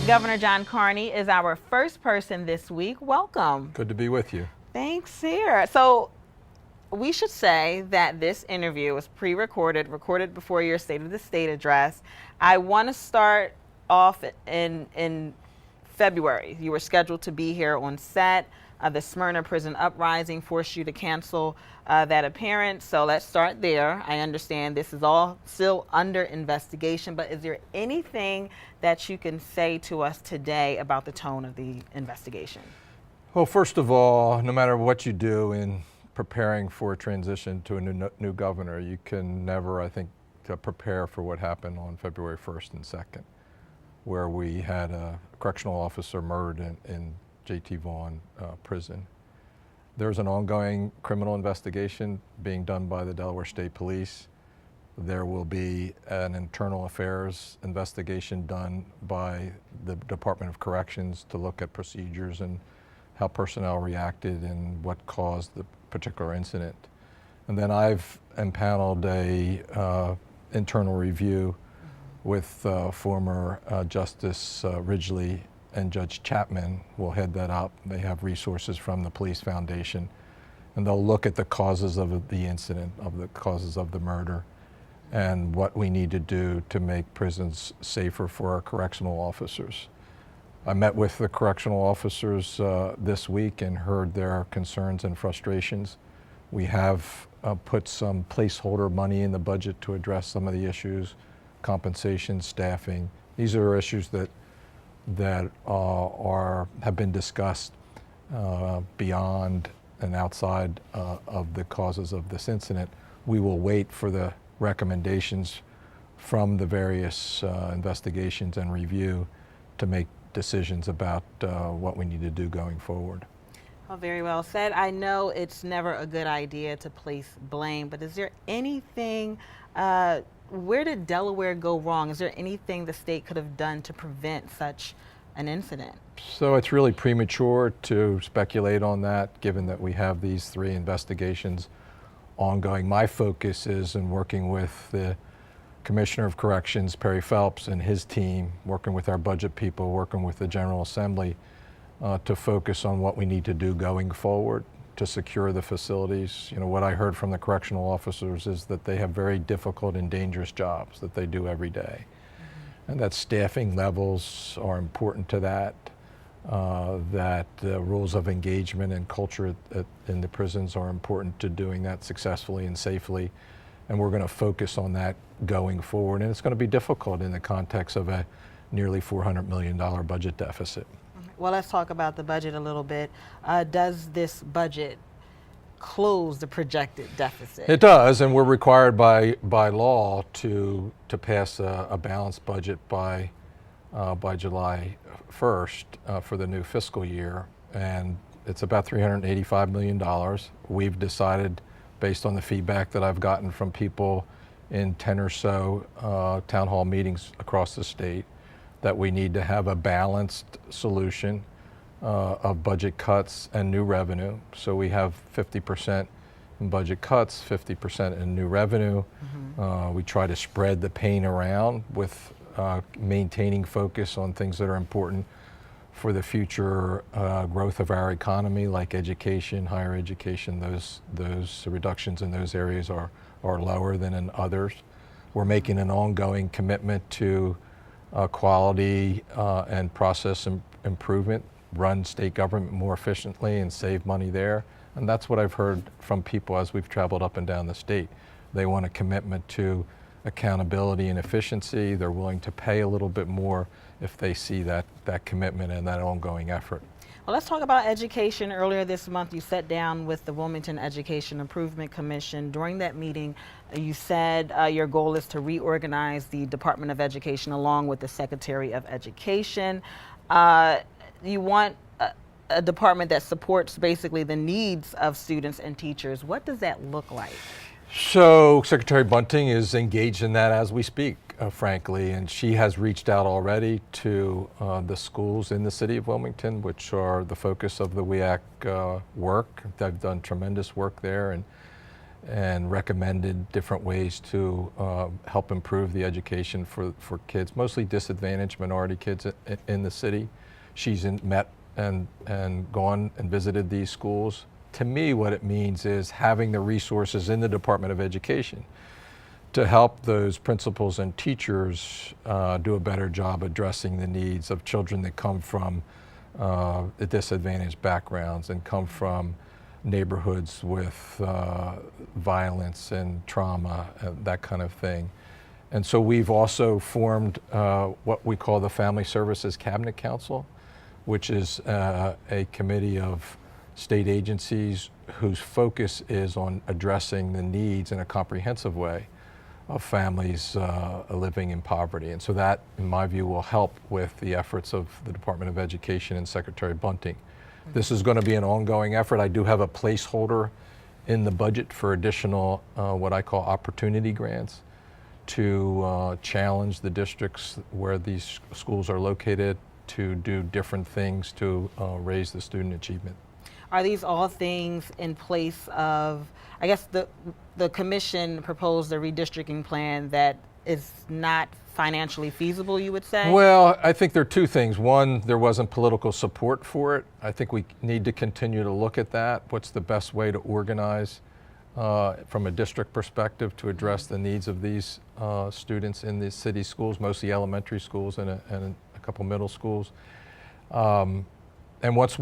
Governor John Carney is our first person this week. Welcome. Good to be with you. Thanks, here. So we should say that this interview was pre-recorded, recorded before your State of the State address. I want to start off in February. You were scheduled to be here on set. The Smyrna prison uprising forced you to cancel that appearance. So let's start there. I understand this is all still under investigation, but is there anything that you can say to us today about the tone of the investigation? Well, first of all, no matter what you do in preparing for a transition to a new governor, you can never, I think, prepare for what happened on February 1st and 2nd, where we had a correctional officer murdered in J.T. Vaughn prison. There's an ongoing criminal investigation being done by the Delaware State Police. There will be an internal affairs investigation done by the Department of Corrections to look at procedures and how personnel reacted and what caused the particular incident. And then I've empaneled a internal review with former Justice Ridgely and Judge Chapman will head that up. They have resources from the Police Foundation, and they'll look at the causes of the incident, of the causes of the murder, and what we need to do to make prisons safer for our correctional officers. I met with the correctional officers this week and heard their concerns and frustrations. We have put some placeholder money in the budget to address some of the issues, compensation, staffing. These are issues that have been discussed beyond and outside of the causes of this incident. We will wait for the recommendations from the various investigations and review to make decisions about what we need to do going forward. Oh, very well said. I know it's never a good idea to place blame, but is there anything, where did Delaware go wrong? Is there anything the state could have done to prevent such an incident? So it's really premature to speculate on that, given that we have these three investigations ongoing. My focus is in working with the Commissioner of Corrections, Perry Phelps, and his team, working with our budget people, working with the General Assembly, to focus on what we need to do going forward to secure the facilities. You know, what I heard from the correctional officers is that they have very difficult and dangerous jobs that they do every day. And that staffing levels are important to that, that rules of engagement and culture in the prisons are important to doing that successfully and safely. And we're going to focus on that going forward. And it's going to be difficult in the context of a nearly $400 million budget deficit. Well, let's talk about the budget a little bit. Does this budget close the projected deficit? It does, and we're required by law to pass a balanced budget by July 1st for the new fiscal year, and it's about $385 million. We've decided, based on the feedback that I've gotten from people in 10 or so town hall meetings across the state, that we need to have a balanced solution of budget cuts and new revenue. So we have 50% in budget cuts, 50% in new revenue. We try to spread the pain around with maintaining focus on things that are important for the future growth of our economy, like education, higher education. Those reductions in those areas are lower than in others. We're making an ongoing commitment to quality and process improvement, run state government more efficiently and save money there. And that's what I've heard from people as we've traveled up and down the state. They want a commitment to accountability and efficiency. They're willing to pay a little bit more if they see that commitment and that ongoing effort. Well, let's talk about education. Earlier this month, you sat down with the Wilmington Education Improvement Commission. During that meeting, you said your goal is to reorganize the Department of Education along with the Secretary of Education. You want a department that supports basically the needs of students and teachers. What does that look like? So Secretary Bunting is engaged in that as we speak, frankly, and she has reached out already to the schools in the city of Wilmington, which are the focus of the WEAC work. They've done tremendous work there, and recommended different ways to help improve the education for kids, mostly disadvantaged minority kids in the city. She's met and gone and visited these schools. To me, what it means is having the resources in the Department of Education to help those principals and teachers do a better job addressing the needs of children that come from the disadvantaged backgrounds and come from neighborhoods with violence and trauma, that kind of thing. And so we've also formed what we call the Family Services Cabinet Council, which is a committee of state agencies whose focus is on addressing the needs in a comprehensive way of families living in poverty. And so that, in my view, will help with the efforts of the Department of Education and Secretary Bunting. This is going to be an ongoing effort. I do have a placeholder in the budget for additional what I call opportunity grants to challenge the districts where these schools are located to do different things to raise the student achievement. Are these all things in place of, I guess the commission proposed a redistricting plan that is not financially feasible, you would say? Well, I think there are two things. One, there wasn't political support for it. I think we need to continue to look at that. What's the best way to organize from a district perspective to address the needs of these students in these city schools, mostly elementary schools and a couple middle schools. And once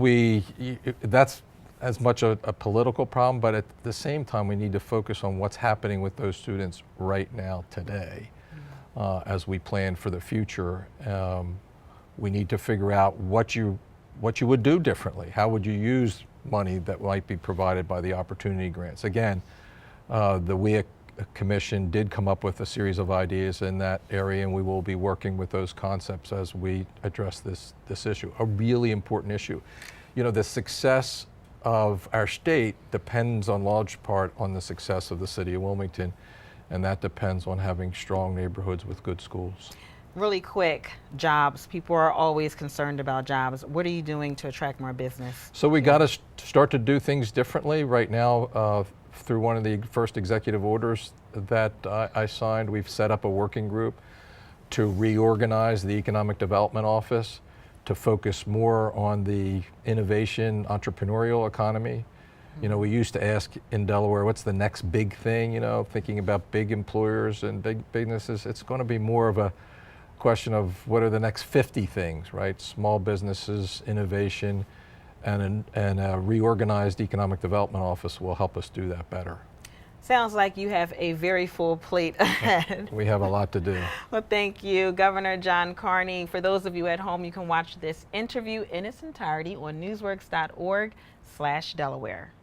that's as much a political problem, but at the same time, we need to focus on what's happening with those students right now, today, as we plan for the future. We need to figure out what you would do differently. How would you use money that might be provided by the opportunity grants? Again, the WEA Commission did come up with a series of ideas in that area, and we will be working with those concepts as we address this issue, a really important issue. You know, the success of our state depends on large part on the success of the city of Wilmington, and that depends on having strong neighborhoods with good schools. Really quick, jobs. People are always concerned about jobs. What are you doing to attract more business? So we got to start to do things differently. Right now, through one of the first executive orders that I signed, we've set up a working group to reorganize the Economic Development Office to focus more on the innovation, entrepreneurial economy. You know, we used to ask in Delaware, what's the next big thing, you know, thinking about big employers and big businesses. It's going to be more of a question of what are the next 50 things, right? Small businesses, innovation, and a reorganized Economic Development Office will help us do that better. Sounds like you have a very full plate ahead. We have a lot to do. Well, thank you, Governor John Carney. For those of you at home, you can watch this interview in its entirety on newsworks.org/Delaware.